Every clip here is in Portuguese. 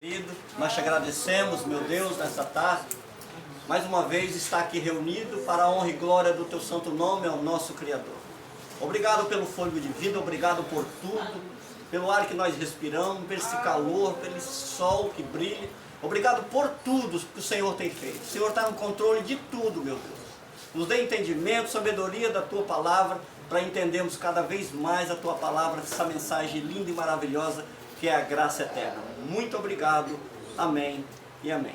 Querido, nós te agradecemos, meu Deus, nessa tarde, mais uma vez está aqui reunido para a honra e glória do teu santo nome, ao nosso Criador. Obrigado pelo fôlego de vida, obrigado por tudo, pelo ar que nós respiramos, por esse calor, pelo sol que brilha. Obrigado por tudo que o Senhor tem feito. O Senhor está no controle de tudo, meu Deus. Nos dê entendimento, sabedoria da tua palavra, para entendermos cada vez mais a tua palavra, essa mensagem linda e maravilhosa que é a graça eterna. Muito obrigado, amém e amém.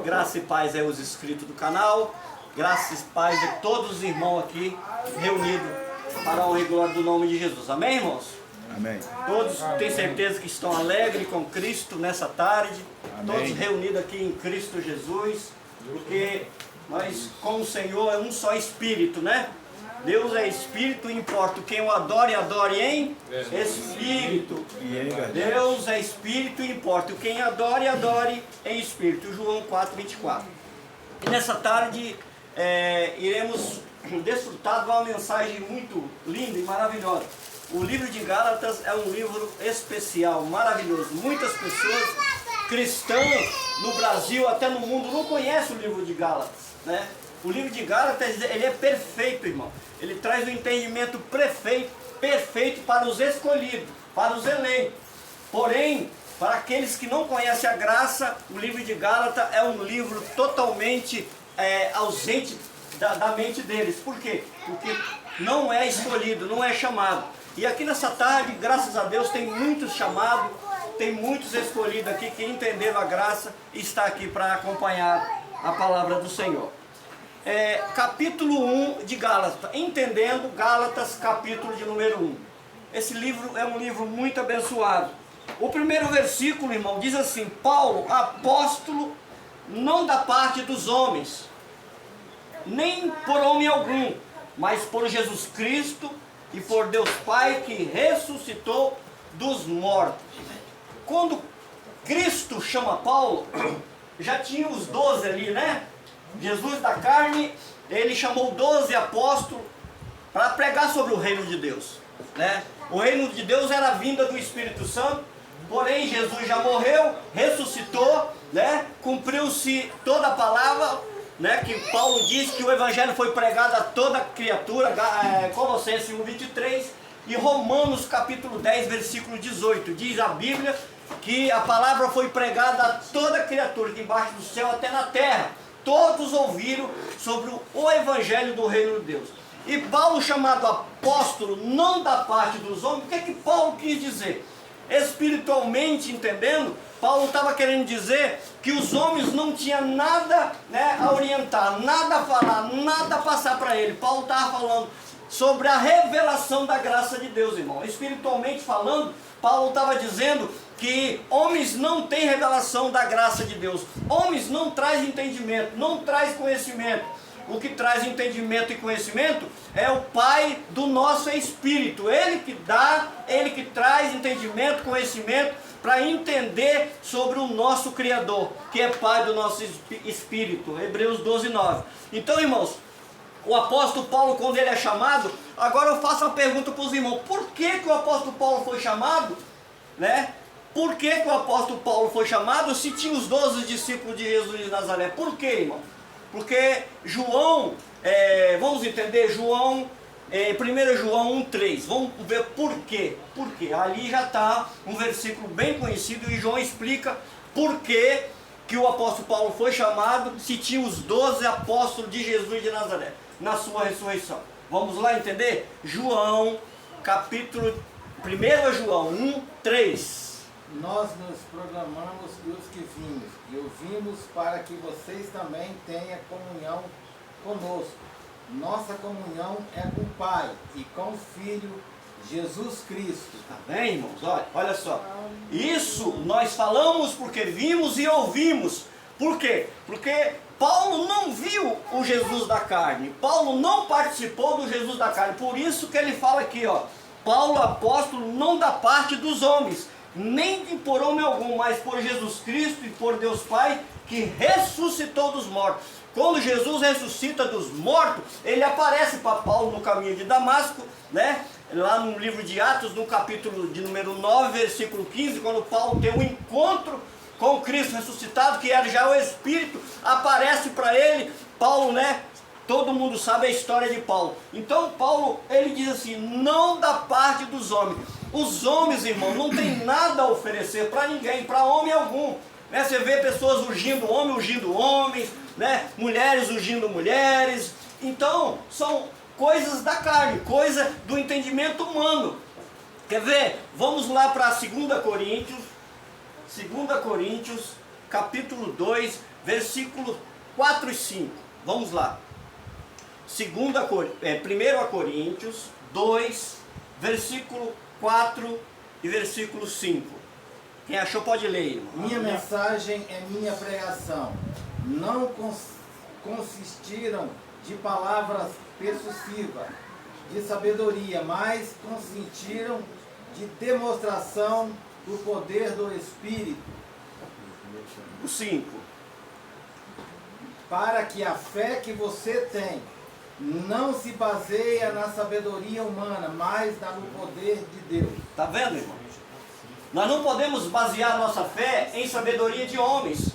Graça e paz é os inscritos do canal, graça e paz a todos os irmãos aqui reunidos para a honra e glória do nome de Jesus. Amém, irmãos? Amém. Todos têm certeza que estão alegres com Cristo nessa tarde. Amém. Todos reunidos aqui em Cristo Jesus, porque nós com o Senhor é um só Espírito, né? Deus é Espírito e importa quem o adore, adore em Espírito. Deus é Espírito e importa quem adore, adore em Espírito. João 4:24. E nessa tarde iremos desfrutar de uma mensagem muito linda e maravilhosa. O livro de Gálatas é um livro especial, maravilhoso. Muitas pessoas cristãs no Brasil, até no mundo, não conhecem o livro de Gálatas, né? O livro de Gálatas, ele é perfeito, irmão. Ele traz um entendimento perfeito para os escolhidos, para os eleitos. Porém, para aqueles que não conhecem a graça, o livro de Gálatas é um livro totalmente ausente da mente deles. Por quê? Porque não é escolhido, não é chamado. E aqui nessa tarde, graças a Deus, tem muitos chamados, tem muitos escolhidos aqui que entenderam a graça e está aqui para acompanhar a palavra do Senhor. Capítulo 1 de Gálatas, entendendo Gálatas, capítulo de número 1. Esse livro é um livro muito abençoado. O primeiro versículo, irmão, diz assim: Paulo, apóstolo, não da parte dos homens, nem por homem algum, mas por Jesus Cristo e por Deus Pai que ressuscitou dos mortos. Quando Cristo chama Paulo, já tinha os 12 ali, né? Jesus da carne, ele chamou 12 apóstolos para pregar sobre o reino de Deus, né? O reino de Deus era a vinda do Espírito Santo, porém Jesus já morreu, ressuscitou, né? Cumpriu-se toda a palavra, né? Que Paulo diz que o evangelho foi pregado a toda criatura, Colossenses 1:23, e Romanos capítulo 10, versículo 18, diz a Bíblia que a palavra foi pregada a toda criatura, de embaixo do céu até na terra. Todos ouviram sobre o evangelho do reino de Deus. E Paulo, chamado apóstolo, não da parte dos homens, o que é que Paulo quis dizer? Espiritualmente entendendo, Paulo estava querendo dizer que os homens não tinham nada, né, a orientar, nada a falar, nada a passar para ele. Paulo estava falando sobre a revelação da graça de Deus, irmão. Espiritualmente falando, Paulo estava dizendo que homens não têm revelação da graça de Deus. Homens não trazem entendimento, não traz conhecimento. O que traz entendimento e conhecimento é o Pai do nosso Espírito. Ele que dá, Ele que traz entendimento, conhecimento para entender sobre o nosso Criador, que é Pai do nosso Espírito. Hebreus 12:9. Então, irmãos, o apóstolo Paulo, quando ele é chamado, agora eu faço uma pergunta para os irmãos: por que o apóstolo Paulo foi chamado, né? Por que o apóstolo Paulo foi chamado se tinha os 12 discípulos de Jesus de Nazaré? Por quê, irmão? Porque João, vamos entender, João, 1 João 1:3, vamos ver por quê. Por quê? Ali já está um versículo bem conhecido e João explica por que o apóstolo Paulo foi chamado se tinha os 12 apóstolos de Jesus de Nazaré na sua ressurreição. Vamos lá entender? João, capítulo 1 João 1:3. Nós nos proclamamos e os que vimos, e ouvimos para que vocês também tenham comunhão conosco. Nossa comunhão é com o Pai e com o Filho Jesus Cristo. Tá bem, irmãos? Olha só. Isso nós falamos porque vimos e ouvimos. Por quê? Porque Paulo não viu o Jesus da carne. Paulo não participou do Jesus da carne. Por isso que ele fala aqui, ó. Paulo, apóstolo, não da parte dos homens, nem por homem algum, mas por Jesus Cristo e por Deus Pai, que ressuscitou dos mortos. Quando Jesus ressuscita dos mortos, ele aparece para Paulo no caminho de Damasco, né? Lá no livro de Atos, no capítulo de número 9, versículo 15, quando Paulo tem um encontro com Cristo ressuscitado, que era já o Espírito, aparece para ele. Paulo, né? Todo mundo sabe a história de Paulo. Então Paulo, ele diz assim, não da parte dos homens. Os homens, irmão, não tem nada a oferecer para ninguém, para homem algum. Né? Você vê pessoas ungindo homens, né? Mulheres ungindo mulheres. Então, são coisas da carne, coisa do entendimento humano. Quer ver? Vamos lá para 2 Coríntios, capítulo 2, versículo 4 e 5. Vamos lá. 1 Coríntios 2, versículo 4 e versículo 5. Quem achou pode ler, irmão. Minha mensagem é minha pregação. Não consistiram de palavras persuasivas, de sabedoria, mas consistiram de demonstração do poder do Espírito. O 5. Para que a fé que você tem não se baseia na sabedoria humana, mas no poder de Deus. Está vendo, irmão? Nós não podemos basear nossa fé em sabedoria de homens,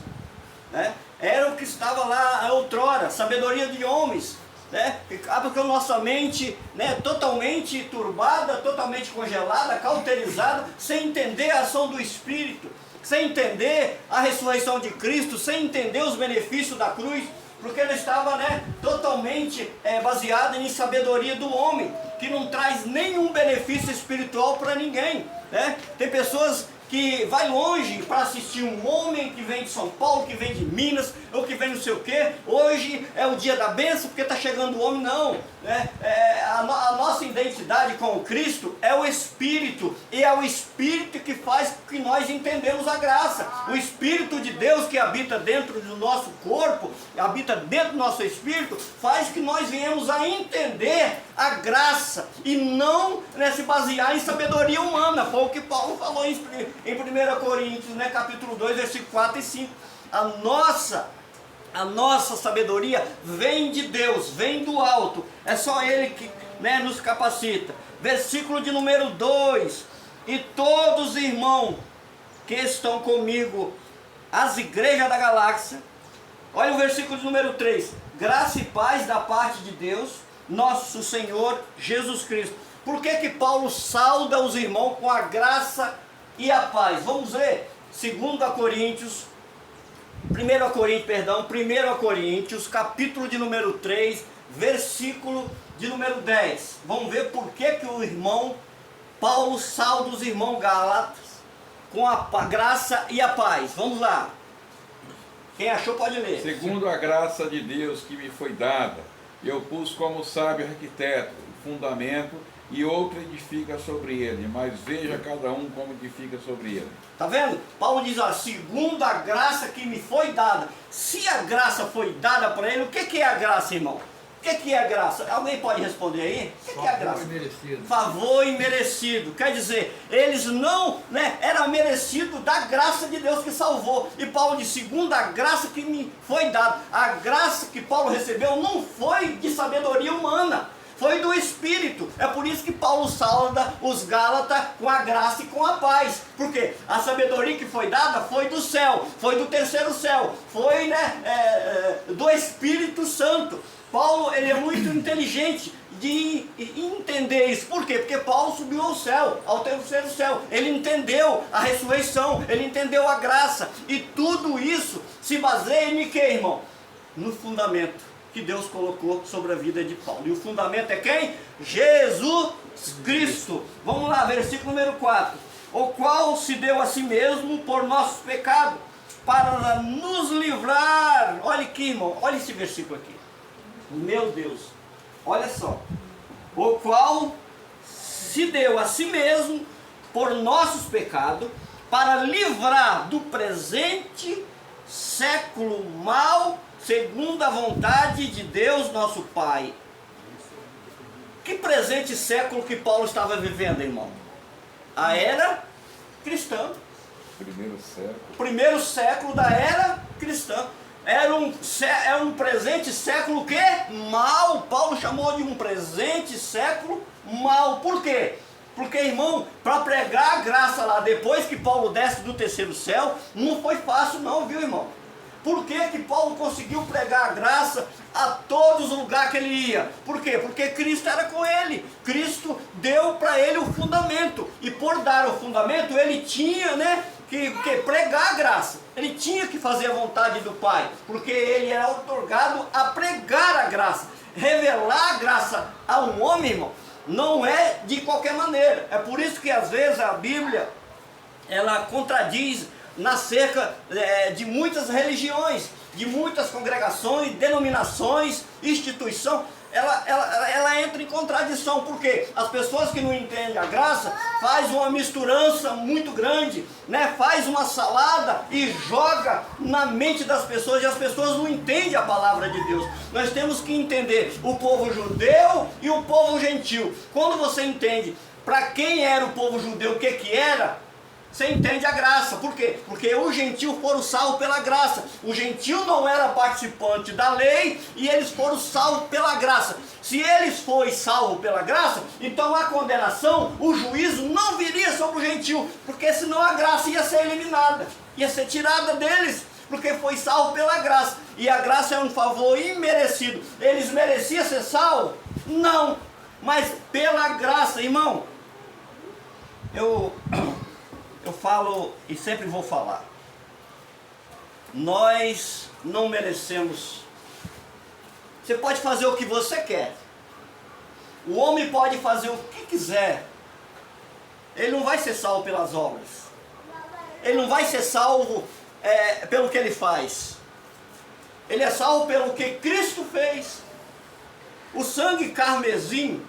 né? Era o que estava lá outrora, sabedoria de homens, né? Acaba com a nossa mente, né, totalmente turbada, totalmente congelada, cauterizada, sem entender a ação do Espírito, sem entender a ressurreição de Cristo, sem entender os benefícios da cruz, porque ela estava, né, totalmente baseada em sabedoria do homem, que não traz nenhum benefício espiritual para ninguém, né? Tem pessoas que vai longe para assistir um homem que vem de São Paulo, que vem de Minas, ou que vem não sei o quê. Hoje é o dia da bênção, porque está chegando o homem. Não, né? A nossa identidade com o Cristo é o Espírito, e é o Espírito que faz com que nós entendemos a graça. O Espírito de Deus que habita dentro do nosso corpo, habita dentro do nosso Espírito, faz que nós venhamos a entender a graça, e não, né, se basear em sabedoria humana. Foi o que Paulo falou em 1 Coríntios, né, capítulo 2, versículo 4 e 5. A nossa sabedoria vem de Deus, vem do alto. É só Ele que, né, nos capacita. Versículo de número 2. E todos os irmãos que estão comigo, as igrejas da galáxia. Olha o versículo de número 3. Graça e paz da parte de Deus, nosso Senhor Jesus Cristo. Por que Paulo sauda os irmãos com a graça e a paz? Vamos ver 1 Coríntios, capítulo de número 3, versículo de número 10. Vamos ver por que o irmão Paulo sauda os irmãos Gálatas com a graça e a paz. Vamos lá. Quem achou pode ler. Segundo a graça de Deus que me foi dada, eu pus como sábio arquiteto o fundamento, e outro edifica sobre ele, mas veja cada um como edifica sobre ele. Está vendo? Paulo diz, ó, segundo a graça que me foi dada. Se a graça foi dada para ele, o que é a graça, irmão? O que é a graça? Alguém pode responder aí? O que é a graça? Favor imerecido. Favor imerecido. Quer dizer, eles não, né, eram merecidos da graça de Deus que salvou. E Paulo diz, segundo a graça que me foi dada. A graça que Paulo recebeu não foi de sabedoria humana, foi do Espírito. É por isso que Paulo sauda os Gálatas com a graça e com a paz. Porque a sabedoria que foi dada foi do céu, foi do terceiro céu, foi, né, do Espírito Santo. Paulo, ele é muito inteligente de entender isso. Por quê? Porque Paulo subiu ao céu, ao terceiro céu. Ele entendeu a ressurreição, ele entendeu a graça. E tudo isso se baseia em quê, irmão? No fundamento que Deus colocou sobre a vida de Paulo. E o fundamento é quem? Jesus Cristo. Vamos lá, versículo número 4. O qual se deu a si mesmo por nossos pecados, para nos livrar. Olha aqui, irmão, olha esse versículo aqui. Meu Deus, olha só. O qual se deu a si mesmo por nossos pecados, para livrar do presente século mal, segundo a vontade de Deus nosso Pai. Que presente século que Paulo estava vivendo, irmão? A era cristã. Primeiro século da era cristã. Era um presente século que? Mal. Paulo chamou de um presente século mal. Por quê? Porque, irmão, para pregar a graça lá, depois que Paulo desce do terceiro céu, não foi fácil não, viu, irmão? Por que que Paulo conseguiu pregar a graça a todos os lugares que ele ia? Por quê? Porque Cristo era com ele. Cristo deu para ele o fundamento. E por dar o fundamento, ele tinha, né, que pregar a graça. Ele tinha que fazer a vontade do Pai. Porque ele era outorgado a pregar a graça. Revelar a graça a um homem, irmão, não é de qualquer maneira. É por isso que às vezes a Bíblia, ela contradiz acerca de muitas religiões, de muitas congregações, denominações, instituição. Ela entra em contradição, porque as pessoas que não entendem a graça faz uma misturança muito grande, né? Faz uma salada e joga na mente das pessoas, e as pessoas não entendem a palavra de Deus. Nós temos que entender o povo judeu e o povo gentil. Quando você entende para quem era o povo judeu, o que era, você entende a graça. Por quê? Porque os gentios foram salvos pela graça. O gentio não era participante da lei e eles foram salvos pela graça. Se eles foram salvos pela graça, então a condenação, o juízo não viria sobre o gentio, porque senão a graça ia ser eliminada, ia ser tirada deles, porque foi salvo pela graça. E a graça é um favor imerecido. Eles mereciam ser salvos? Não, mas pela graça, irmão. Eu falo e sempre vou falar, nós não merecemos. Você pode fazer o que você quer, o homem pode fazer o que quiser, ele não vai ser salvo pelas obras, ele não vai ser salvo pelo que ele faz, ele é salvo pelo que Cristo fez. O sangue carmesim,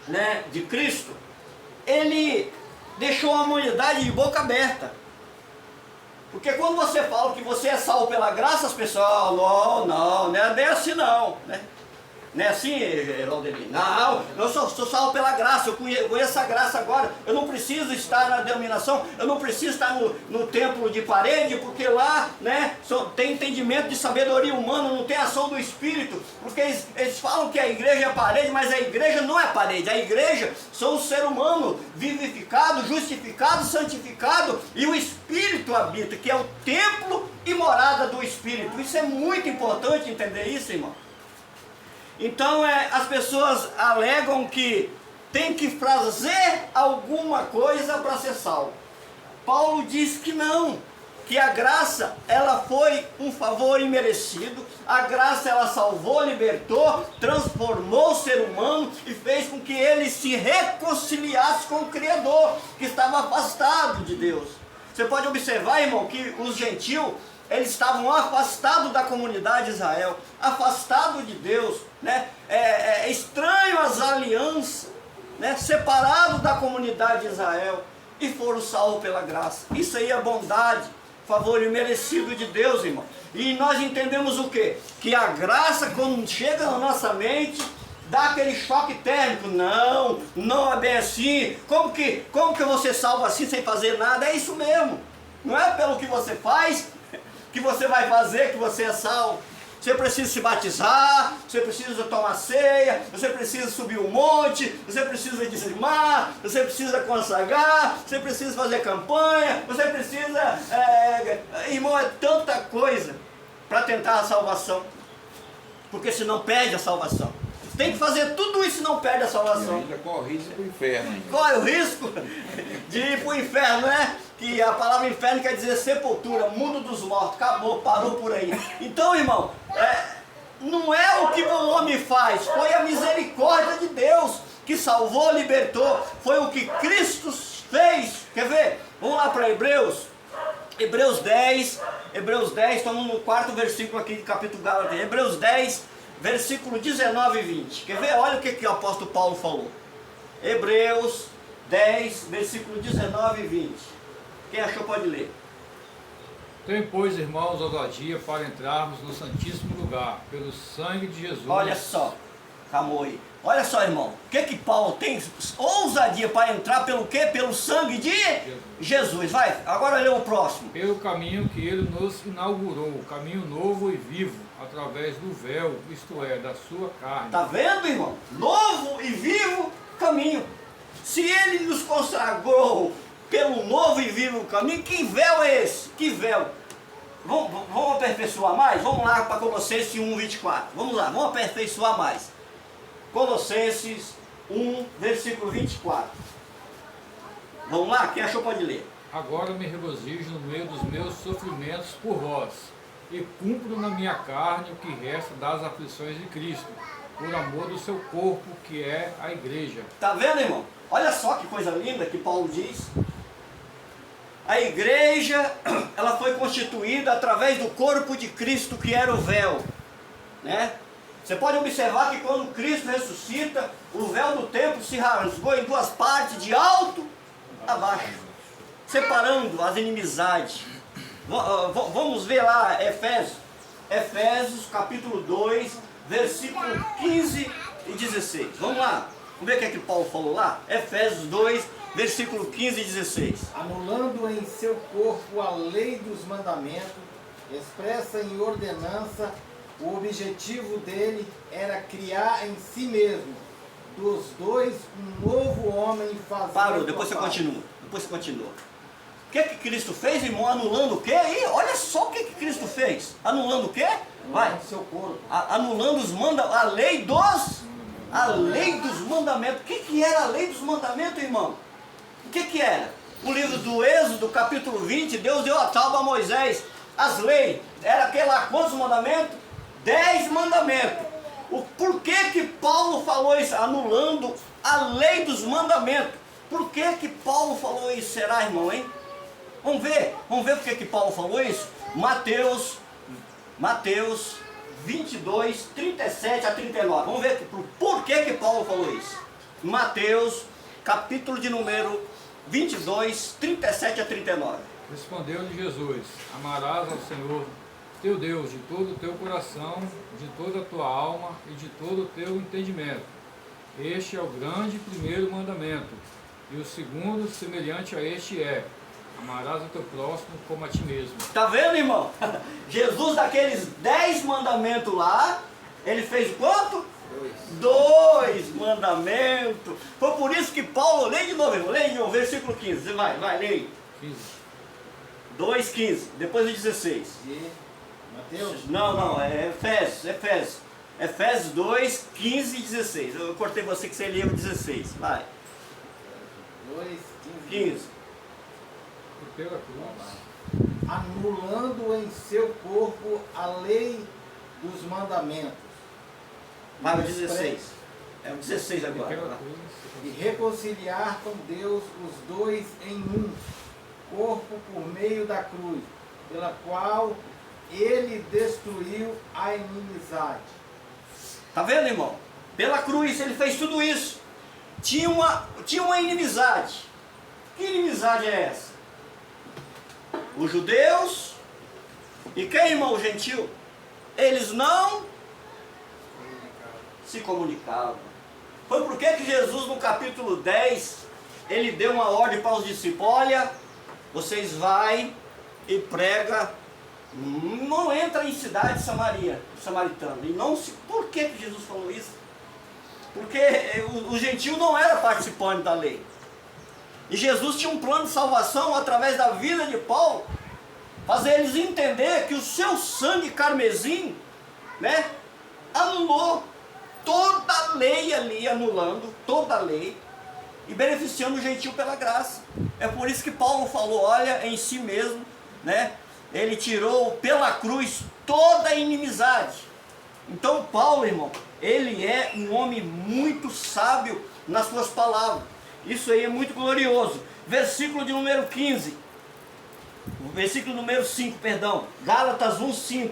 né, de Cristo, ele deixou a humanidade de boca aberta. Porque quando você fala que você é salvo pela graça, as pessoas, não é bem assim não, né? Não é assim, Valdemir? Não, eu sou salvo pela graça, eu conheço a graça agora, eu não preciso estar na denominação, eu não preciso estar no templo de parede, porque lá, né, tem entendimento de sabedoria humana, não tem ação do Espírito, porque eles falam que a igreja é parede, mas a igreja não é parede, a igreja são o ser humano vivificado, justificado, santificado, e o Espírito habita, que é o templo e morada do Espírito. Isso é muito importante entender isso, irmão. Então as pessoas alegam que tem que fazer alguma coisa para ser salvo. Paulo diz que não, que a graça ela foi um favor imerecido, a graça ela salvou, libertou, transformou o ser humano e fez com que ele se reconciliasse com o Criador, que estava afastado de Deus. Você pode observar, irmão, que os gentios, eles estavam afastados da comunidade de Israel, afastados de Deus, né? Estranho às alianças, né? Separados da comunidade de Israel, e foram salvos pela graça. Isso aí é bondade, favor imerecido de Deus, irmão. E nós entendemos o quê? Que a graça, quando chega na nossa mente, dá aquele choque térmico. Não é bem assim. Como que você salva assim sem fazer nada? É isso mesmo. Não é pelo que você faz que você vai fazer que você é salvo. Você precisa se batizar, você precisa tomar ceia, você precisa subir um monte, você precisa dizimar, você precisa consagrar, você precisa fazer campanha, você precisa... irmão, é tanta coisa para tentar a salvação, porque senão perde a salvação. Tem que fazer tudo isso e não perde a salvação. E ainda corre risco para o inferno. Ainda. Corre o risco de ir para o inferno, né? Que a palavra inferno quer dizer sepultura, mundo dos mortos. Acabou, parou por aí. Então, irmão, não é o que o homem faz, foi a misericórdia de Deus que salvou, libertou. Foi o que Cristo fez. Quer ver? Vamos lá para Hebreus. Hebreus 10, estamos no 4º versículo aqui do capítulo Gálatas. Hebreus 10, versículo 19 e 20. Quer ver? Olha o que o apóstolo Paulo falou. Hebreus 10, versículo 19 e 20. Quem achou pode ler. Tem, pois, irmãos, ousadia para entrarmos no Santíssimo Lugar, pelo sangue de Jesus. Olha só, calma aí. Olha só, irmão. O que Paulo tem? Ousadia para entrar pelo quê? Pelo sangue de Jesus. Vai, agora lê o próximo. Pelo caminho que ele nos inaugurou, caminho novo e vivo, através do véu, isto é, da sua carne. Tá vendo, irmão? Novo e vivo caminho. Se ele nos consagrou pelo novo e vivo caminho, que véu é esse? Que véu? Vamos aperfeiçoar mais? Vamos lá para Colossenses 1:24. Vamos lá, vamos aperfeiçoar mais. Colossenses 1, versículo 24. Vamos lá? Quem achou pode ler. Agora me regozijo no meio dos meus sofrimentos por vós, e cumpro na minha carne o que resta das aflições de Cristo, por amor do seu corpo, que é a igreja. Tá vendo, irmão? Olha só que coisa linda que Paulo diz. A igreja, ela foi constituída através do corpo de Cristo, que era o véu, né? Você pode observar que quando Cristo ressuscita, o véu do templo se rasgou em duas partes, de alto a baixo, separando as inimizades. Vamos ver lá Efésios capítulo 2, versículo 15 e 16. Vamos lá, vamos ver o que é que Paulo falou lá? Efésios 2, versículo 15 e 16. Anulando em seu corpo a lei dos mandamentos, expressa em ordenança, o objetivo dele era criar em si mesmo, dos dois, um novo homem fazendo... Parou, depois você continua. Depois você continua. O que Cristo fez, irmão? Anulando o quê? Aí, olha só o que Cristo fez. Anulando o quê? Vai. Anulando seu corpo. Anulando a lei dos mandamentos. O que era a lei dos mandamentos, irmão? O que era? O livro do Êxodo, capítulo 20, Deus deu a tábua a Moisés. As leis, era aquele lá, quantos mandamentos? 10 mandamentos. Por que Paulo falou isso? Anulando a lei dos mandamentos. Por que Paulo falou isso? Será, irmão, hein? Vamos ver por que Paulo falou isso? Mateus 22, 37 a 39. Vamos ver por que Paulo falou isso. Mateus, capítulo de número 22, 37 a 39. Respondeu-lhe Jesus: amarás ao Senhor teu Deus de todo o teu coração, de toda a tua alma e de todo o teu entendimento. Este é o grande primeiro mandamento. E o segundo, semelhante a este, é: amarás o teu próximo como a ti mesmo. Tá vendo, irmão? Jesus, daqueles 10 mandamentos lá, ele fez quanto? 2 mandamentos. Foi por isso que Paulo, lê de novo, irmão, lê de novo, versículo 15. Você vai, lê aí. 2:15, depois o 16. De Mateus? Não, é Efésios. Efésios 2, 15 e 16. Eu cortei você que você leu o 16. Vai. 2, 15. Pela cruz. Anulando em seu corpo a lei dos mandamentos. Vai o 16. É o 16 agora. Pela Vai. cruz. E reconciliar com Deus os dois em um corpo por meio da cruz, pela qual ele destruiu a inimizade. Tá vendo, irmão? Pela cruz ele fez tudo isso. Tinha uma inimizade. Que inimizade é essa? Os judeus e quem, irmão? O gentil. Eles não se comunicavam. Foi por que Jesus, no capítulo 10, ele deu uma ordem para os discípulos: olha, vocês vai e prega, não entra em cidade samaritana. E não se... Por que Jesus falou isso? Porque o gentil não era participante da lei. E Jesus tinha um plano de salvação através da vida de Paulo, fazer eles entender que o seu sangue carmesim, né, anulou toda a lei ali, anulando toda a lei e beneficiando o gentil pela graça. É por isso que Paulo falou: olha, em si mesmo, né, ele tirou pela cruz toda a inimizade. Então Paulo, irmão, ele é um homem muito sábio nas suas palavras. Isso aí é muito glorioso. Versículo de número 15. Versículo número 5, perdão. Gálatas 1:5.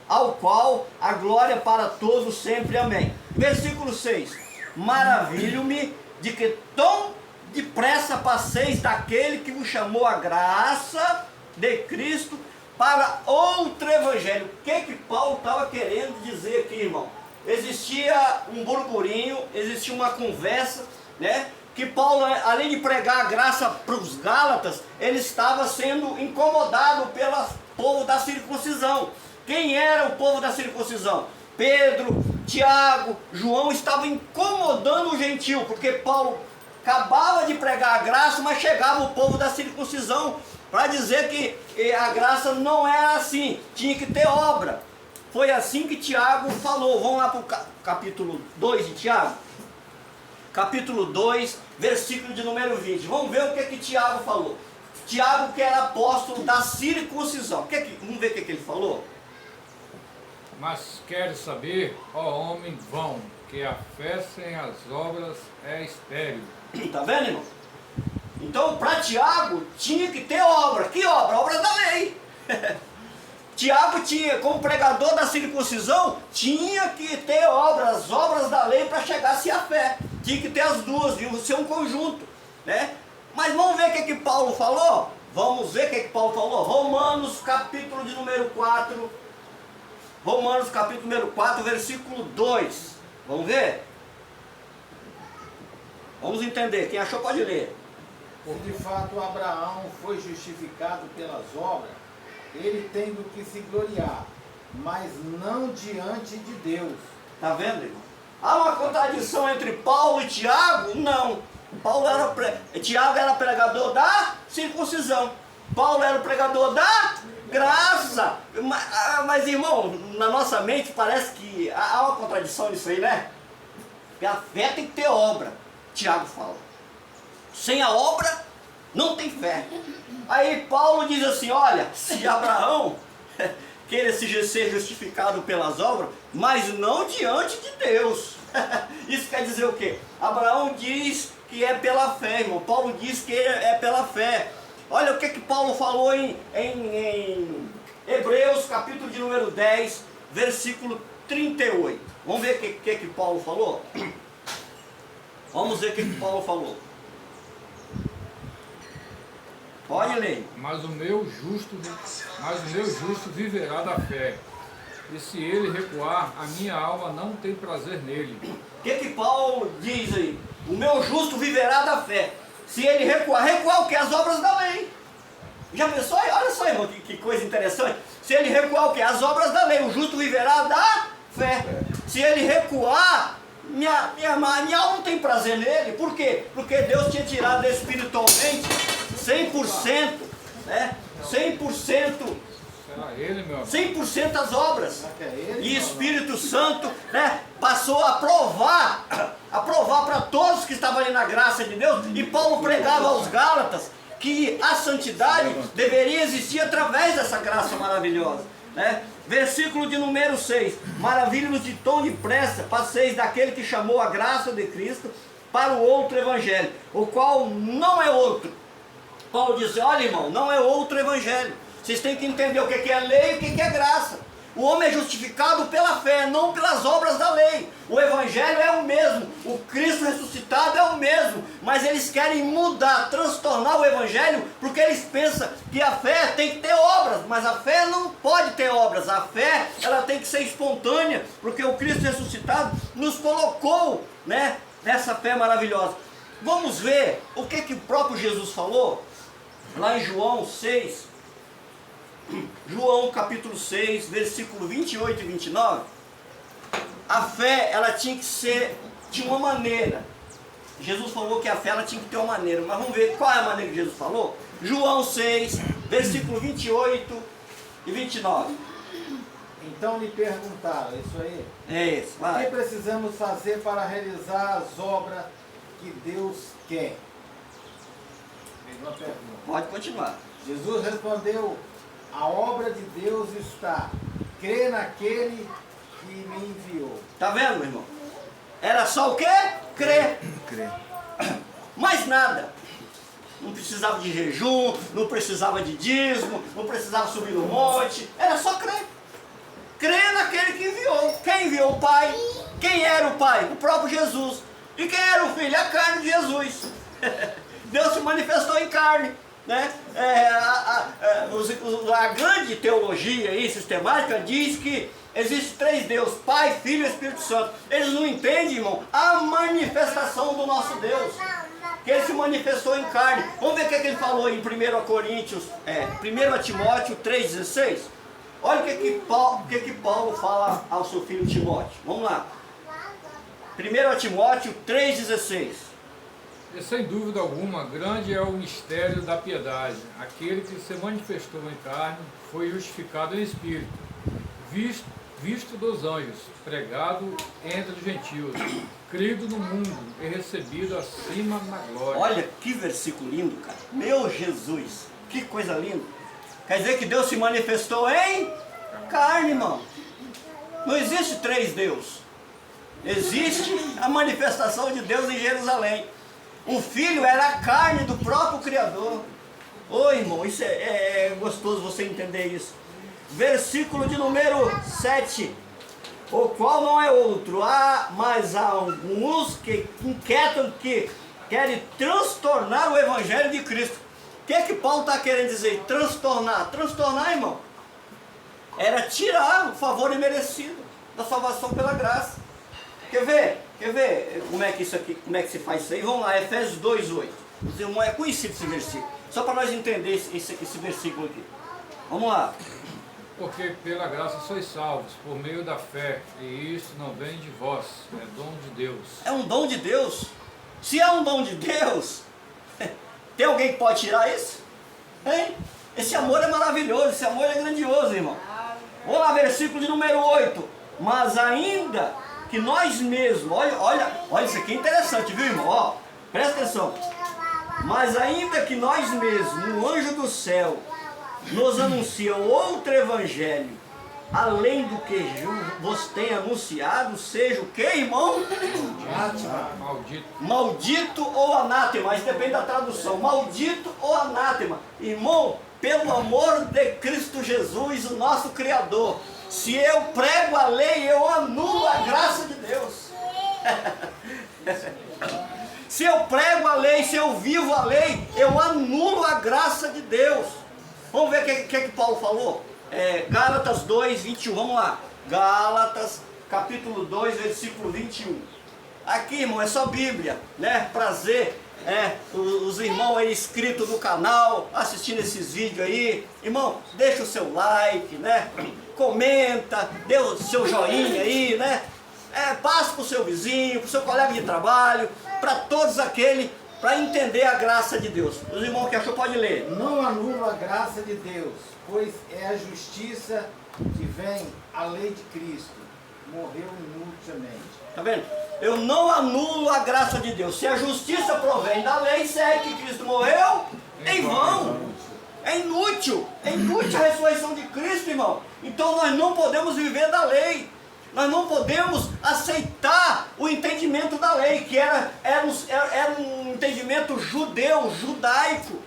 Ao qual a glória para todos sempre. Amém. Versículo 6. Maravilho-me de que tão depressa passeis daquele que vos chamou a graça de Cristo para outro evangelho. O que Paulo estava querendo dizer aqui, irmão? Existia um burburinho, existia uma conversa, né? Que Paulo, além de pregar a graça para os Gálatas, ele estava sendo incomodado pelo povo da circuncisão. Quem era o povo da circuncisão? Pedro, Tiago, João estavam incomodando o gentil, porque Paulo acabava de pregar a graça, mas chegava o povo da circuncisão para dizer que a graça não era assim, tinha que ter obra. Foi assim que Tiago falou. Vamos lá para o capítulo 2 de Tiago. Capítulo 2, versículo de número 20. Vamos ver o que Tiago falou. Tiago, que era apóstolo da circuncisão. Vamos ver o que ele falou? Mas queres saber, ó homem vão, que a fé sem as obras é estéril. Tá vendo, irmão? Então, para Tiago, tinha que ter obra. Que obra? Obra da lei. Tiago tinha, como pregador da circuncisão, tinha que ter obras, as obras da lei para chegar-se à fé. Tinha que ter as duas, iam ser um conjunto, né? Mas vamos ver o que Paulo falou? Vamos ver o que Paulo falou? Romanos, capítulo de número 4. Romanos, capítulo número 4, versículo 2. Vamos ver? Vamos entender. Quem achou pode ler. Se de fato Abraão foi justificado pelas obras, ele tem do que se gloriar, mas não diante de Deus. Está vendo, irmão? Há uma contradição entre Paulo e Tiago? Não. Tiago era pregador da circuncisão. Paulo era o pregador da graça. Mas, irmão, na nossa mente parece que há uma contradição nisso aí, né? Porque a fé tem que ter obra. Tiago fala. Sem a obra, não tem fé. Aí Paulo diz assim, olha, se Abraão queira ser justificado pelas obras, mas não diante de Deus. Isso quer dizer o quê? Abraão diz que é pela fé, irmão. Paulo diz que é pela fé. Olha o que Paulo falou em Hebreus, capítulo de número 10, versículo 38. Vamos ver o que Paulo falou? Vamos ver o que Paulo falou. Pode ler. Mas o meu justo viverá da fé. E se ele recuar, a minha alma não tem prazer nele. O que Paulo diz aí? O meu justo viverá da fé. Se ele recuar o que? As obras da lei. Já pensou? Olha só, irmão, que coisa interessante. Se ele recuar o que? As obras da lei. O justo viverá da fé. Se ele recuar, minha alma não tem prazer nele. Por quê? Porque Deus tinha tirado espiritualmente 100%, né? 100%. Será ele, meu amigo? 100% as obras. E Espírito Santo, né, passou a provar para todos que estavam ali na graça de Deus. E Paulo pregava aos Gálatas que a santidade deveria existir através dessa graça maravilhosa, né? Versículo de número 6. Maravilha-vos de tom de pressa, passeis daquele que chamou a graça de Cristo para o outro evangelho, o qual não é outro. Paulo diz, olha, irmão, não é outro evangelho. Vocês têm que entender o que é lei e o que é graça. O homem é justificado pela fé, não pelas obras da lei. O evangelho é o mesmo, o Cristo ressuscitado é o mesmo, mas eles querem mudar, transtornar o evangelho, porque eles pensam que a fé tem que ter obras, mas a fé não pode ter obras. A fé, ela tem que ser espontânea, porque o Cristo ressuscitado nos colocou, né, nessa fé maravilhosa. Vamos ver o que o próprio Jesus falou, lá em João 6, João capítulo 6, versículo 28 e 29. A fé, ela tinha que ser de uma maneira. Jesus falou que a fé, ela tinha que ter uma maneira. Mas vamos ver qual é a maneira que Jesus falou? João 6, versículo 28 e 29. Então lhe perguntaram, isso aí? É isso, O vai. que precisamos fazer para realizar as obras que Deus quer? Mesma pergunta. Pode continuar. Jesus respondeu, a obra de Deus está, crê naquele que me enviou. Tá vendo, meu irmão? Era só o quê? Crer. Mais nada. Não precisava de jejum, não precisava de dízimo, não precisava subir no monte. Era só crer. Crer naquele que enviou. Quem enviou o Pai? Quem era o Pai? O próprio Jesus. E quem era o Filho? A carne de Jesus. Deus se manifestou em carne. Né? A grande teologia aí, sistemática diz que existe 3 deuses, Pai, Filho e Espírito Santo. Eles não entendem, irmão, a manifestação do nosso Deus, que ele se manifestou em carne. Vamos ver o que ele falou em 1 Timóteo 3,16. Olha o que Paulo fala ao seu filho Timóteo. Vamos lá. 1 Timóteo 3,16. E sem dúvida alguma, grande é o mistério da piedade. Aquele que se manifestou em carne foi justificado em espírito, visto dos anjos, pregado entre os gentios, crido no mundo e recebido acima na glória. Olha que versículo lindo, cara. Meu Jesus, que coisa linda. Quer dizer que Deus se manifestou em carne, irmão. Não existe três Deus. Existe a manifestação de Deus em Jerusalém. O Filho era a carne do próprio Criador. Ô irmão, isso é gostoso você entender isso. Versículo de número 7. O qual não é outro, mas há alguns que inquietam, que querem transtornar o Evangelho de Cristo. O que é que Paulo está querendo dizer? Transtornar. Transtornar, irmão, era tirar o favor imerecido da salvação pela graça. Quer ver como é que isso aqui, como é que se faz isso aí? Vamos lá, Efésios 2:8. Os irmãos, é conhecido esse versículo. Só para nós entender esse versículo aqui. Vamos lá. Porque pela graça sois salvos, por meio da fé, e isso não vem de vós, é dom de Deus. É um dom de Deus. Se é um dom de Deus, tem alguém que pode tirar isso? Hein? Esse amor é maravilhoso, esse amor é grandioso, irmão. Vamos lá, versículo de número 8. Mas ainda que nós mesmos, olha, isso aqui é interessante, viu, irmão? Ó, presta atenção. Mas ainda que nós mesmos, um anjo do céu, nos anunciam outro evangelho, além do que vos tem anunciado, seja o que, irmão? Maldito. Maldito ou anátema, isso depende da tradução. Maldito ou anátema. Irmão, pelo amor de Cristo Jesus, o nosso Criador, se eu prego a lei, eu anulo a graça de Deus. Se eu prego a lei, se eu vivo a lei, eu anulo a graça de Deus. Vamos ver o que Paulo falou? Gálatas 2, 21, vamos lá. Gálatas, capítulo 2, versículo 21. Aqui, irmão, é só Bíblia, né? Prazer, os irmãos aí inscritos no canal, assistindo esses vídeos aí. Irmão, deixa o seu like, né? Comenta, dê o seu joinha aí, né? Passa para o seu vizinho, para o seu colega de trabalho, para todos aqueles, para entender a graça de Deus. Os irmãos que achou, pode ler. Não anulo a graça de Deus, pois é a justiça que vem, a lei de Cristo. Morreu inutilmente. Tá vendo? Eu não anulo a graça de Deus. Se a justiça provém da lei, segue que Cristo morreu em vão. É inútil a ressurreição de Cristo, irmão. Então nós não podemos viver da lei. Nós não podemos aceitar o entendimento da lei, que era um entendimento judeu, judaico.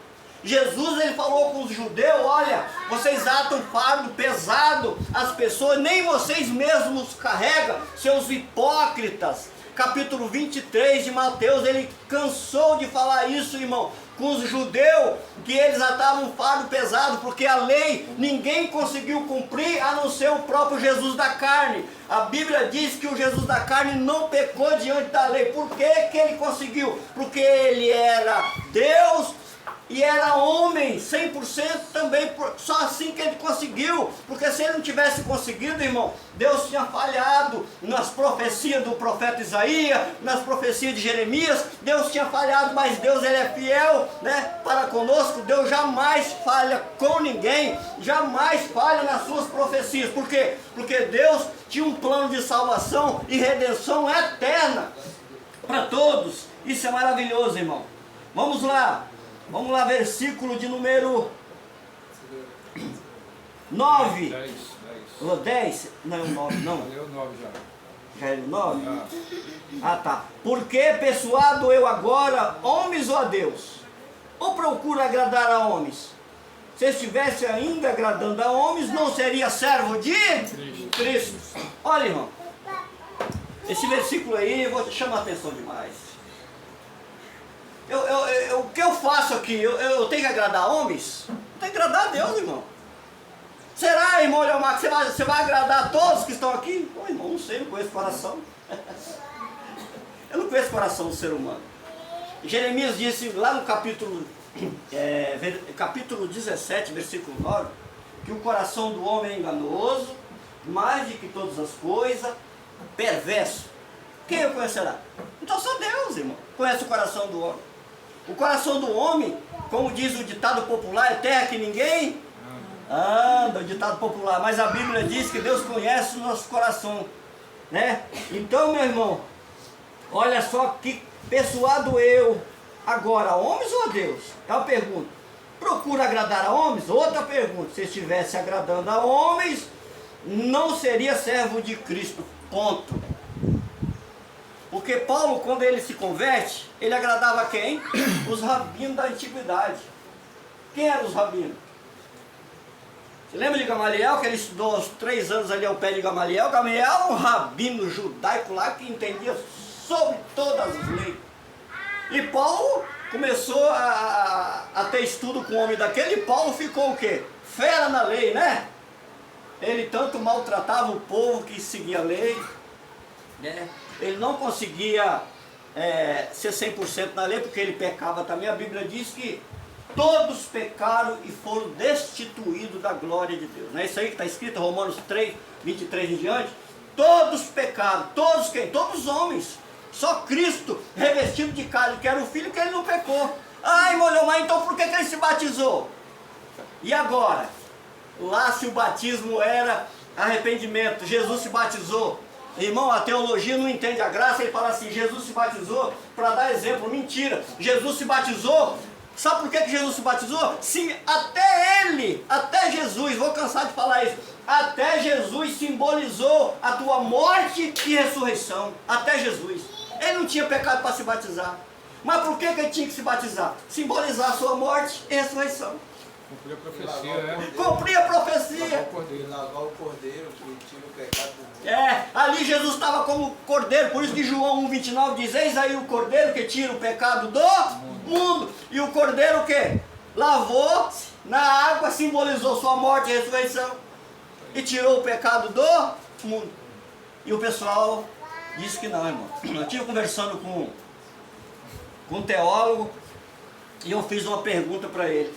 Jesus, ele falou com os judeus: olha, vocês atam fardo pesado, as pessoas, nem vocês mesmos carregam, seus hipócritas. Capítulo 23 de Mateus, ele cansou de falar isso, irmão, com os judeus, que eles atavam fardo pesado, porque a lei ninguém conseguiu cumprir, a não ser o próprio Jesus da carne. A Bíblia diz que o Jesus da carne não pecou diante da lei. Por que que ele conseguiu? Porque ele era Deus e era homem, 100% também, só assim que ele conseguiu. Porque se ele não tivesse conseguido, irmão, Deus tinha falhado nas profecias do profeta Isaías, nas profecias de Jeremias. Deus tinha falhado, mas Deus, ele é fiel, né, para conosco. Deus jamais falha com ninguém, jamais falha nas suas profecias. Por quê? Porque Deus tinha um plano de salvação e redenção eterna para todos. Isso é maravilhoso, irmão. Vamos lá, versículo de número 9. 10? Não é o 9, não. É o 9 já. Já é o 9? Ah, tá. Porque persuado eu agora homens ou a Deus? Ou procuro agradar a homens? Se estivesse ainda agradando a homens, não seria servo de Cristo. Olha, irmão, esse versículo aí, eu vou te chamar a atenção demais. O que eu faço aqui? Eu tenho que agradar homens? Eu tenho que agradar a Deus, irmão. Será, irmão Leomar, que você vai agradar a todos que estão aqui? Ô, irmão, não sei, não conheço o coração. Eu não conheço o coração do ser humano. Jeremias disse lá no capítulo 17, versículo 9, que o coração do homem é enganoso, mais do que todas as coisas, perverso. Quem o conhecerá? Então só Deus, irmão, conhece o coração do homem. O coração do homem, como diz o ditado popular, é terra que ninguém anda, o ditado popular. Mas a Bíblia diz que Deus conhece o nosso coração, né? Então, meu irmão, olha só que persuado eu. Agora, a homens ou a Deus? É uma pergunta. Procura agradar a homens? Outra pergunta. Se estivesse agradando a homens, não seria servo de Cristo. Ponto. Porque Paulo, quando ele se converte, ele agradava quem? Os rabinos da antiguidade. Quem eram os rabinos? Você lembra de Gamaliel, que ele estudou aos 3 anos ali ao pé de Gamaliel? Gamaliel era um rabino judaico lá que entendia sobre todas as leis. E Paulo começou a ter estudo com o homem daquele, e Paulo ficou o quê? Fera na lei, né? Ele tanto maltratava o povo que seguia a lei, né? Ele não conseguia ser 100% na lei, porque ele pecava também. A Bíblia diz que todos pecaram e foram destituídos da glória de Deus. Não é isso aí que está escrito em Romanos 3, 23 em diante? Todos pecaram. Todos quem? Todos os homens. Só Cristo, revestido de carne, que era o Filho, que ele não pecou. Ai, molhou, mas então por que ele se batizou? E agora? Lá se o batismo era arrependimento, Jesus se batizou. Irmão, a teologia não entende a graça, ele fala assim, Jesus se batizou para dar exemplo. Mentira, Jesus se batizou. Sabe por que Jesus se batizou? Sim, até Jesus, vou cansar de falar isso, até Jesus simbolizou a tua morte e ressurreição. Até Jesus. Ele não tinha pecado para se batizar. Mas por que ele tinha que se batizar? Simbolizar a sua morte e ressurreição. Cumprir a profecia, né? Cumprir a profecia. Lavar o cordeiro que tira o pecado do mundo. Ali Jesus estava como cordeiro, por isso que João 1,29 diz, eis aí o cordeiro que tira o pecado do mundo. E o cordeiro o quê? Lavou na água, simbolizou sua morte e ressurreição. E tirou o pecado do mundo. E o pessoal disse que não, irmão. Eu estive conversando com um teólogo e eu fiz uma pergunta para ele.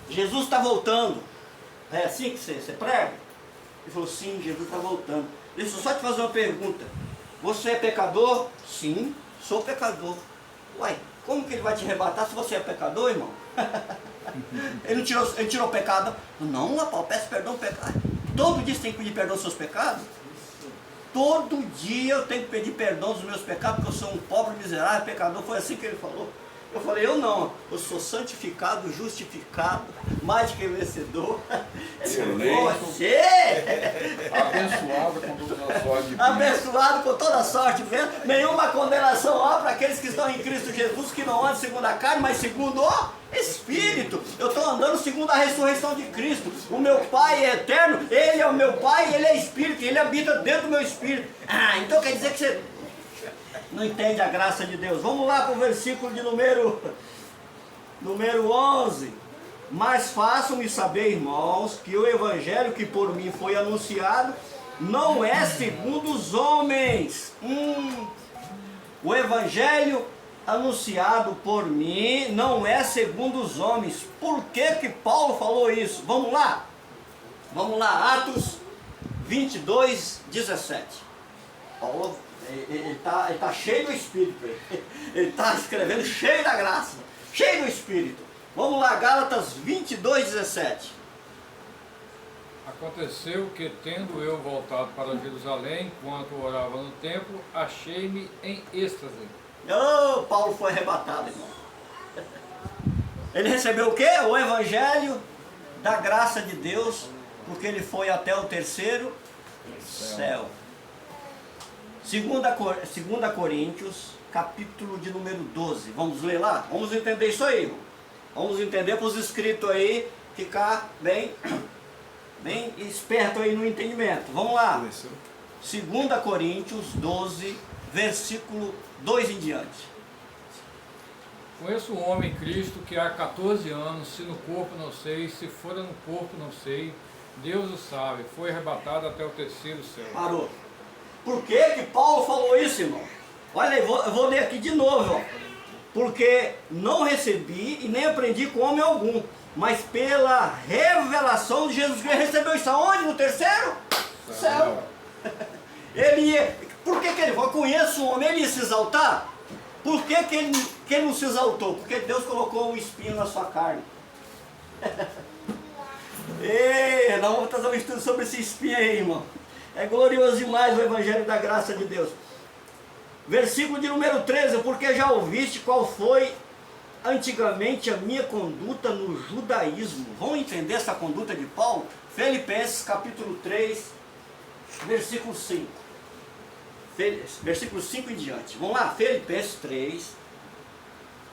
Jesus está voltando. É assim que você prega? Ele falou, sim, Jesus está voltando. Deixa eu só te fazer uma pergunta. Você é pecador? Sim, sou pecador. Uai, como que ele vai te arrebatar se você é pecador, irmão? Ele tirou o pecado. Não, rapaz, peço perdão do pecado. Todo dia você tem que pedir perdão dos seus pecados? Todo dia eu tenho que pedir perdão dos meus pecados, porque eu sou um pobre, miserável, pecador. Foi assim que ele falou. Eu falei, eu não, eu sou santificado, justificado, mais que vencedor. Você! Abençoado com toda a sorte. Abençoado com toda a sorte, vendo? Nenhuma condenação há para aqueles que estão em Cristo Jesus, que não andam segundo a carne, mas segundo o Espírito. Eu estou andando segundo a ressurreição de Cristo. O meu Pai é eterno, Ele é o meu Pai, Ele é Espírito, Ele habita dentro do meu Espírito. Então quer dizer que você não entende a graça de Deus. Vamos lá para o versículo de número 11. Mas façam-me saber, irmãos, que o evangelho que por mim foi anunciado não é segundo os homens. O evangelho anunciado por mim não é segundo os homens. Por que Paulo falou isso? Vamos lá. Vamos lá, Atos 22, 17. Paulo, ele tá cheio do Espírito. Ele está escrevendo cheio da graça, cheio do Espírito. Vamos lá, Gálatas 22, 17. Aconteceu que, tendo eu voltado para Jerusalém, enquanto orava no templo, achei-me em êxtase. Oh, Paulo foi arrebatado, irmão. Ele recebeu o quê? O evangelho da graça de Deus, porque ele foi até o terceiro céu. 2 Coríntios, capítulo de número 12. Vamos ler lá? Vamos entender isso aí, irmão. Vamos entender para os inscritos aí ficar bem esperto aí no entendimento. Vamos lá. 2 Coríntios 12, versículo 2 em diante. Conheço um homem em Cristo que há 14 anos, se no corpo não sei, se fora no corpo não sei, Deus o sabe, foi arrebatado até o terceiro céu. Parou. Por que Paulo falou isso, irmão? Olha aí, eu vou ler aqui de novo, ó. Porque não recebi e nem aprendi com homem algum, mas pela revelação de Jesus Cristo. Recebeu isso aonde? No terceiro céu. Ele ia, por que ele falou? Conheço um homem, ele ia se exaltar? Por que ele não se exaltou? Porque Deus colocou um espinho na sua carne. Ei, nós vamos fazer um estudo sobre esse espinho aí, irmão. É glorioso demais o Evangelho da graça de Deus. Versículo de número 13, porque já ouviste qual foi antigamente a minha conduta no judaísmo. Vão entender essa conduta de Paulo? Filipenses capítulo 3, versículo 5. Versículo 5 em diante. Vamos lá, Filipenses 3.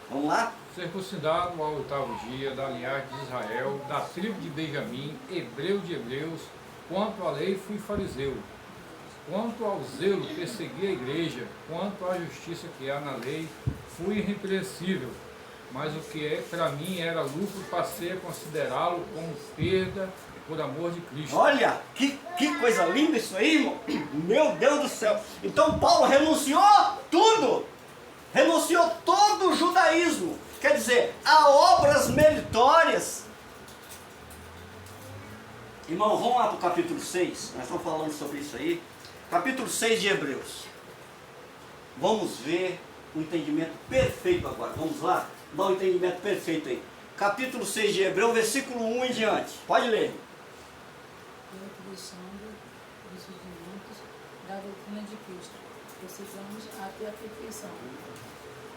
Vamos lá? Circuncidado ao 8º dia, da linhagem de Israel, da tribo de Benjamim, hebreu de hebreus, quanto à lei fui fariseu. Quanto ao zelo, persegui a igreja, quanto à justiça que há na lei, fui irrepreensível. Mas o que para mim era lucro, passei a considerá-lo como perda por amor de Cristo. Olha, que coisa linda isso aí, irmão. Meu Deus do céu. Então Paulo renunciou tudo. Renunciou todo o judaísmo. Quer dizer, a obras meritórias. Irmão, vamos lá para o capítulo 6. Nós estamos falando sobre isso aí. Capítulo 6 de Hebreus. Vamos ver o entendimento perfeito agora. Vamos lá? Dá um entendimento perfeito aí. Capítulo 6 de Hebreus, versículo 1 em diante. Pode ler. Deixando os rudimentos da doutrina de Cristo, precisamos até a perfeição,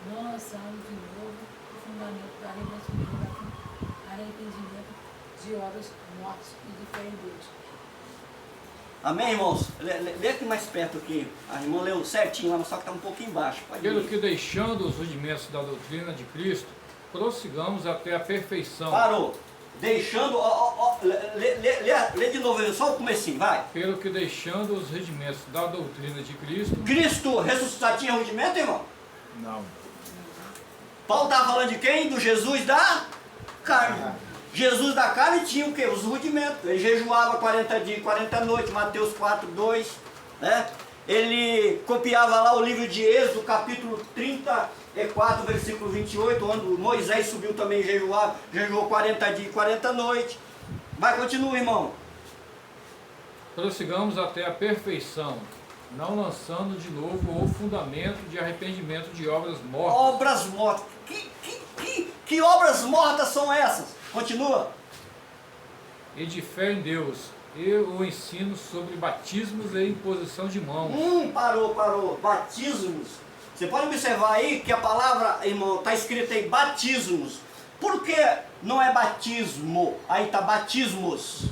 não lançando de novo o fundamento da arrependimento de obras mortas e de fé em Deus. Amém, irmãos? Lê aqui mais perto aqui. A irmã leu certinho lá, mas só que está um pouco embaixo. Pode Pelo ler. que deixando os rudimentos da doutrina de Cristo, prossigamos até a perfeição. Parou. Deixando, lê de novo, só o comecinho, vai. Pelo que deixando os rudimentos da doutrina de Cristo. Cristo ressuscitar tinha rudimento, irmão? Não. Paulo estava falando de quem? Do Jesus da carne. Jesus da carne tinha o quê? Os rudimentos. Ele jejuava 40 dias e 40 noites, Mateus 4, 2. Né? Ele copiava lá o livro de Êxodo, capítulo 34, versículo 28, onde Moisés subiu também jejuou 40 dias e 40 noites. Vai, continua, irmão. Prossigamos até a perfeição, não lançando de novo o fundamento de arrependimento de obras mortas. Obras mortas. Que obras mortas são essas? Continua. E de fé em Deus, e o ensino sobre batismos e imposição de mãos. Parou. Batismos. Você pode observar aí que a palavra, irmão, está escrita aí, batismos. Por que não é batismo? Aí está batismos,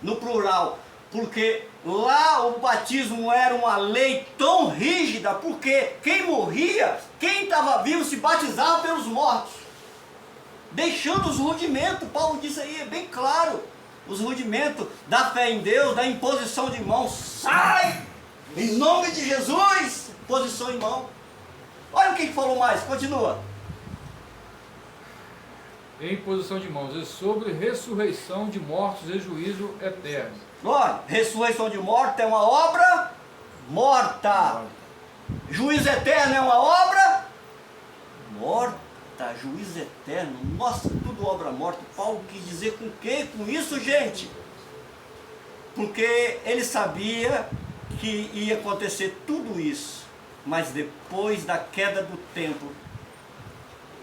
no plural. Porque lá o batismo era uma lei tão rígida, porque quem morria, quem estava vivo se batizava pelos mortos. Deixando os rudimentos, Paulo disse aí, é bem claro. Os rudimentos da fé em Deus, da imposição de mãos. Sai! Em nome de Jesus! Posição em mão. Olha o que falou mais, continua. Em imposição de mãos, e sobre ressurreição de mortos e juízo eterno. Olha, ressurreição de mortos é uma obra morta. Juízo eterno é uma obra morta. Juízo eterno, nossa, tudo obra morta. Paulo quis dizer com o quê? Com isso, gente? Porque ele sabia que ia acontecer tudo isso, mas depois da queda do templo,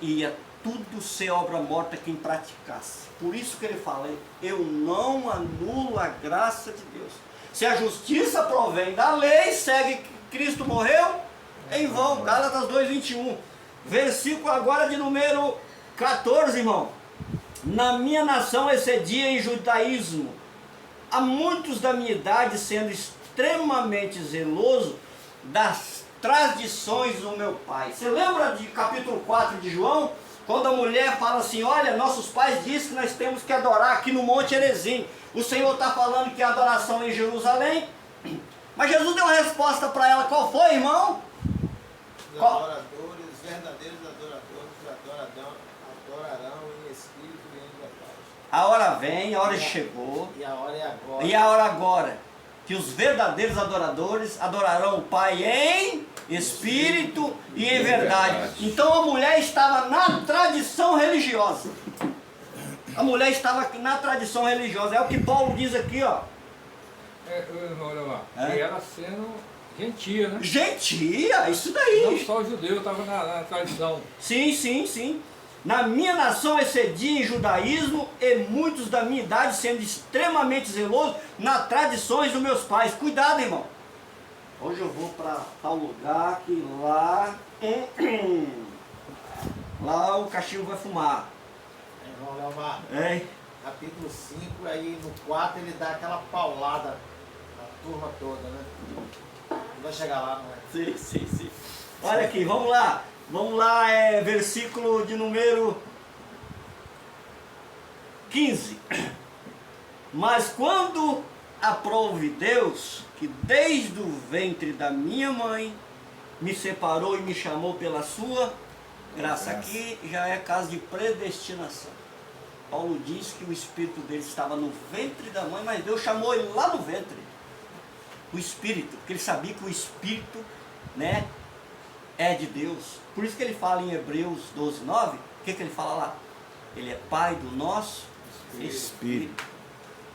ia tudo ser obra morta quem praticasse. Por isso que ele fala, eu não anulo a graça de Deus. Se a justiça provém da lei, segue que Cristo morreu em vão. Gálatas 2:21. Versículo agora de número 14, irmão. Na minha nação excedia em judaísmo. Há muitos da minha idade sendo extremamente zeloso das tradições do meu pai. Você lembra de capítulo 4 de João? Quando a mulher fala assim, olha, nossos pais dizem que nós temos que adorar aqui no Monte Herezim. O Senhor está falando que a adoração é em Jerusalém. Mas Jesus deu uma resposta para ela. Qual foi, irmão? Os adoradores, os verdadeiros adorarão em espírito e em verdade. A hora vem, a hora chegou. E a hora é agora. E a hora agora. Que os verdadeiros adoradores adorarão o Pai em espírito e em verdade. Então a mulher estava na tradição religiosa. A mulher estava na tradição religiosa. É o que Paulo diz aqui, ó. Olha lá. É? E ela sendo Gentia, né? Gentia, isso daí. Não só o judeu, estava na tradição. Sim, sim, sim. Na minha nação excedia em judaísmo e muitos da minha idade sendo extremamente zelosos nas tradições dos meus pais. Cuidado, irmão. Hoje eu vou para tal lugar que lá lá o cachimbo vai fumar. Irmão Leomar, É. capítulo 5, aí no 4 ele dá aquela paulada na turma toda, né? Vai chegar lá, não é? Sim, sim, sim. Olha aqui, vamos lá. Vamos lá, versículo de número 15. Mas quando aprove Deus, que desde o ventre da minha mãe me separou e me chamou pela sua graça. Aqui já é caso de predestinação. Paulo diz que o espírito dele estava no ventre da mãe, mas Deus chamou ele lá no ventre. O espírito, porque ele sabia que o espírito, né, é de Deus. Por isso que ele fala em Hebreus 12, 9, o que ele fala lá? Ele é pai do nosso espírito.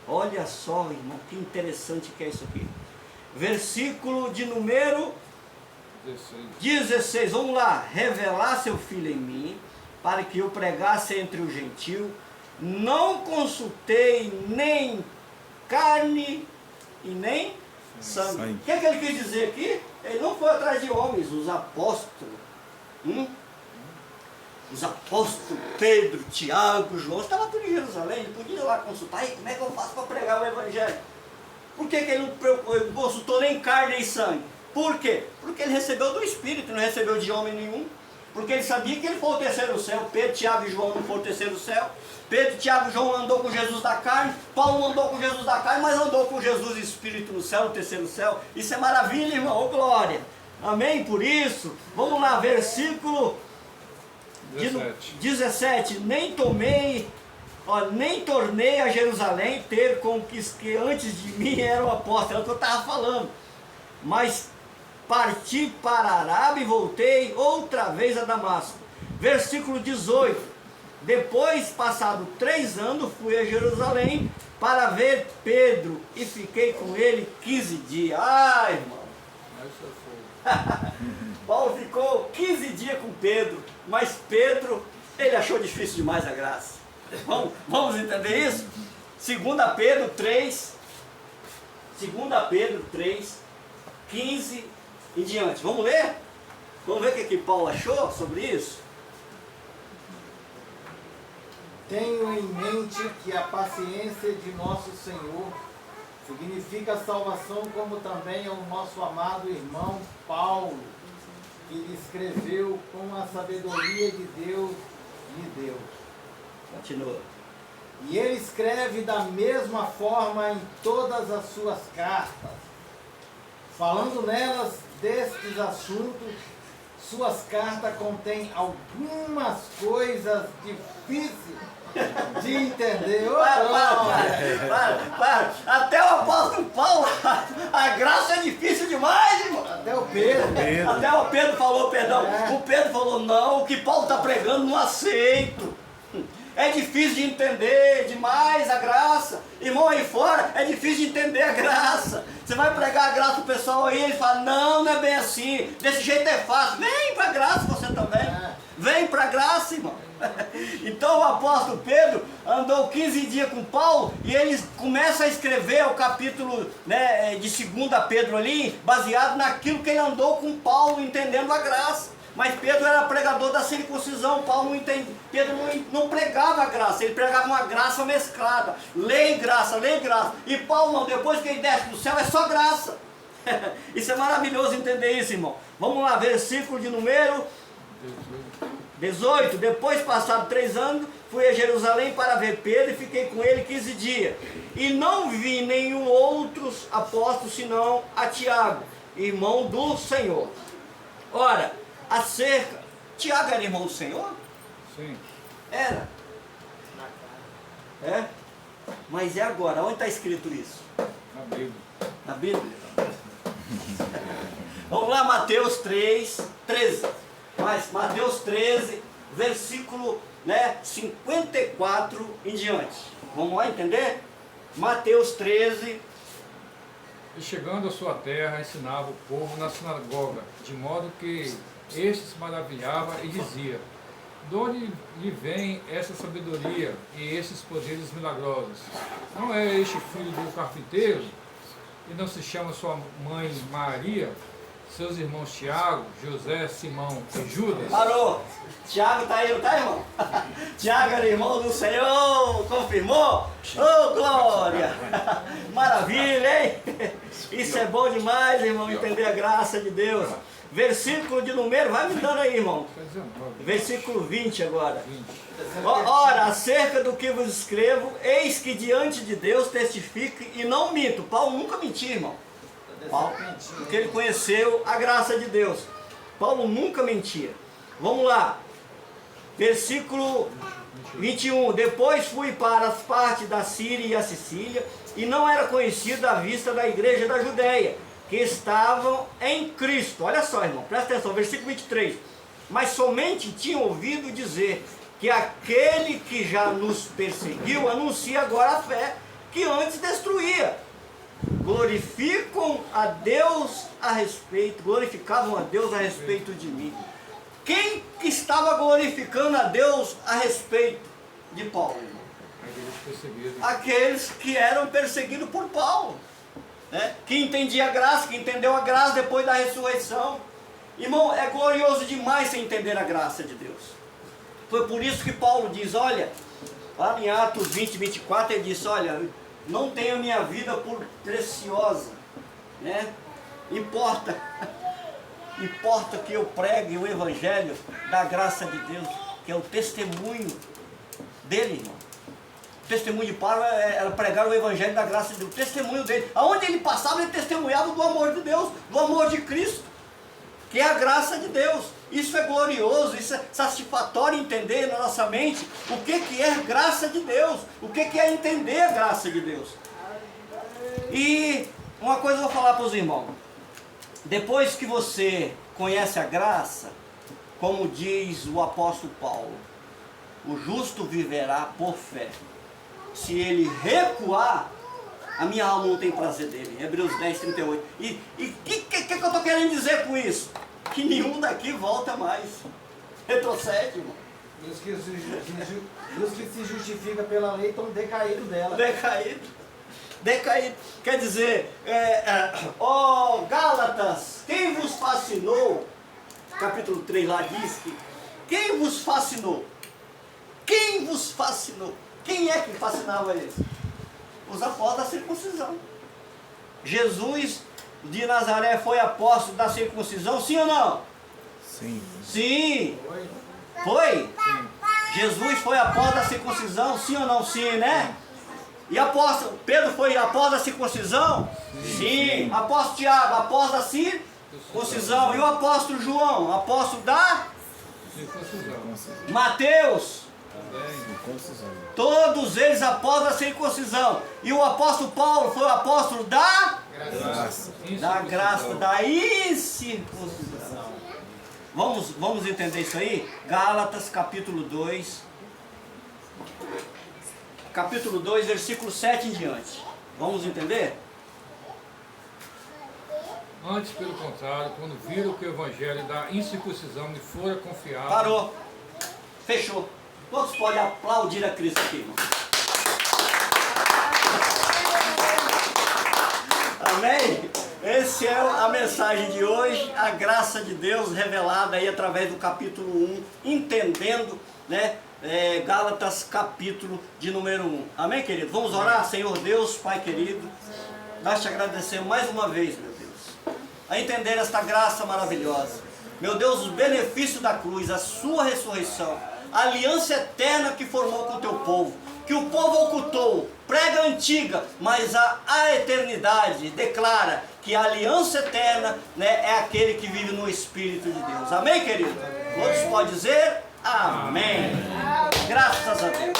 Olha só, irmão, que interessante que é isso aqui. Versículo de número 16. Vamos lá. Revelar seu filho em mim, para que eu pregasse entre os gentios. Não consultei nem carne e nem sangue. O que é que ele quis dizer aqui? Ele não foi atrás de homens, os apóstolos. Os apóstolos Pedro, Tiago, João, estavam tudo em Jerusalém. Ele podia ir lá consultar. Aí, como é que eu faço para pregar o evangelho? Por que ele não consultou nem carne nem sangue? Por quê? Porque ele recebeu do Espírito, não recebeu de homem nenhum. Porque ele sabia que ele foi o terceiro céu. Pedro, Tiago e João não foram o terceiro céu. Pedro, Tiago e João andou com Jesus da carne. Paulo não andou com Jesus da carne, mas andou com Jesus Espírito no céu, no terceiro céu. Isso é maravilha, irmão. Ô, glória. Amém? Por isso, vamos lá, versículo 17. Nem tornei a Jerusalém ter com que antes de mim eram apóstolos. É o que eu estava falando. Mas parti para a Arábia e voltei outra vez a Damasco. Versículo 18. Depois, passado 3 anos, fui a Jerusalém para ver Pedro e fiquei com ele 15 dias. Ai, irmão. Paulo ficou 15 dias com Pedro, mas Pedro, ele achou difícil demais a graça. Vamos entender isso? 2 Pedro 3, 15 em diante. Vamos ler? Vamos ver o que Paulo achou sobre isso? Tenho em mente que a paciência de nosso Senhor significa salvação, como também ao nosso amado irmão Paulo, que lhe escreveu com a sabedoria de Deus lhe deu. Continua. E ele escreve da mesma forma em todas as suas cartas, falando nelas destes assuntos. Suas cartas contêm algumas coisas difíceis de entender. Para. Até o apóstolo Paulo, a graça é difícil demais, irmão. Até o Pedro. Até o Pedro falou, perdão. O Pedro falou, não, o que Paulo está pregando não aceito. É difícil de entender demais a graça. Irmão, aí fora é difícil de entender a graça. Você vai pregar a graça pro pessoal aí, ele fala, não é bem assim. Desse jeito é fácil. Vem pra graça você também. Vem pra graça, irmão. Então o apóstolo Pedro andou 15 dias com Paulo e ele começa a escrever o capítulo, né, de 2 Pedro ali, baseado naquilo que ele andou com Paulo, entendendo a graça. Mas Pedro era pregador da circuncisão, Paulo não entende. Pedro não pregava a graça, ele pregava uma graça mesclada. Lei e graça, lei e graça. E Paulo não, depois que ele desce do céu é só graça. Isso é maravilhoso entender isso, irmão. Vamos lá, versículo de número 18. Depois, passado 3 anos, fui a Jerusalém para ver Pedro e fiquei com ele 15 dias. E não vi nenhum outros apóstolo senão a Tiago, irmão do Senhor. Ora, acerca. Tiago era irmão do Senhor? Sim. Era. É? Mas é agora. Onde está escrito isso? Na Bíblia. Na Bíblia? Vamos lá, Mateus 3, 13. Mas Mateus 13, versículo, 54 em diante. Vamos lá entender? Mateus 13, E chegando à sua terra, ensinava o povo na sinagoga, de modo que este se maravilhava e dizia: de onde lhe vem essa sabedoria e esses poderes milagrosos? Não é este filho do carpinteiro? E não se chama sua mãe Maria, seus irmãos Tiago, José, Simão e Judas? Parou! Tiago está aí, não está, irmão? Tiago era irmão do Senhor, confirmou? Oh, glória! Maravilha, hein? Isso é bom demais, irmão, entender a graça de Deus. Versículo de número, vai me dando aí, irmão. Versículo 20 agora. Ora, acerca do que vos escrevo, eis que diante de Deus testifique e não minto. Paulo nunca mentiu, irmão. Paulo, porque ele conheceu a graça de Deus. Paulo nunca mentia. Vamos lá. Versículo 21. Depois fui para as partes da Síria e a Sicília, e não era conhecido à vista da igreja da Judéia, que estavam em Cristo. Olha só, irmão, presta atenção, versículo 23. Mas somente tinham ouvido dizer que aquele que já nos perseguiu anuncia agora a fé que antes destruía. Glorificavam a Deus a respeito de mim. Quem que estava glorificando a Deus a respeito de Paulo? Aqueles que eram perseguidos por Paulo, né? Que entendia a graça, que entendeu a graça depois da ressurreição. Irmão, é glorioso demais você entender a graça de Deus. Foi por isso que Paulo diz, olha, lá em Atos 20, 24, ele disse, olha, não tenho a minha vida por preciosa, né? Importa que eu pregue o evangelho da graça de Deus, que é o testemunho dele, irmão. O testemunho de Paulo era pregar o evangelho da graça de Deus, o testemunho dele. Aonde ele passava, ele testemunhava do amor de Deus, do amor de Cristo, que é a graça de Deus. Isso é glorioso, isso é satisfatório entender na nossa mente o que é graça de Deus, o que é entender a graça de Deus. E uma coisa eu vou falar para os irmãos. Depois que você conhece a graça, como diz o apóstolo Paulo, o justo viverá por fé. Se ele recuar, a minha alma não tem prazer dele. Hebreus 10, 38. E o que eu estou querendo dizer com isso? Que nenhum daqui volta mais. Retrocede, irmão. E os que se justifica pela lei estão decaídos dela. Decaído. Quer dizer, Gálatas, quem vos fascinou? Capítulo 3 lá diz que quem vos fascinou? Quem vos fascinou? Quem é que fascinava eles? Os apóstolos da circuncisão. Jesus de Nazaré foi apóstolo da circuncisão, sim ou não? Sim. Sim. Foi? Sim. Jesus foi apóstolo da circuncisão, sim ou não? Sim, né? E apóstolo Pedro foi apóstolo da circuncisão? Sim. Apóstolo Tiago, apóstolo da circuncisão. E o apóstolo João, apóstolo da circuncisão. Mateus, todos eles apóstolos da circuncisão. E o apóstolo Paulo foi o apóstolo da graça. Da graça, da incircuncisão. Vamos entender isso aí? Gálatas capítulo 2. Capítulo 2, versículo 7 em diante. Vamos entender? Antes, pelo contrário, quando viram que o evangelho da incircuncisão me fora confiado... Parou. Fechou. Todos podem aplaudir a Cristo aqui, irmão. Amém? Essa é a mensagem de hoje, a graça de Deus revelada aí através do capítulo 1, entendendo, né? Gálatas capítulo de número 1. Amém, querido? Vamos orar? Senhor Deus, Pai querido, nós te agradecemos mais uma vez, meu Deus, a entender esta graça maravilhosa. Meu Deus, os benefícios da cruz, a sua ressurreição, a aliança eterna que formou com o teu povo, que o povo ocultou, prega antiga, mas a eternidade declara que a aliança eterna, né, é aquele que vive no Espírito de Deus. Amém, querido? Todos podem dizer amém. Graças a Deus.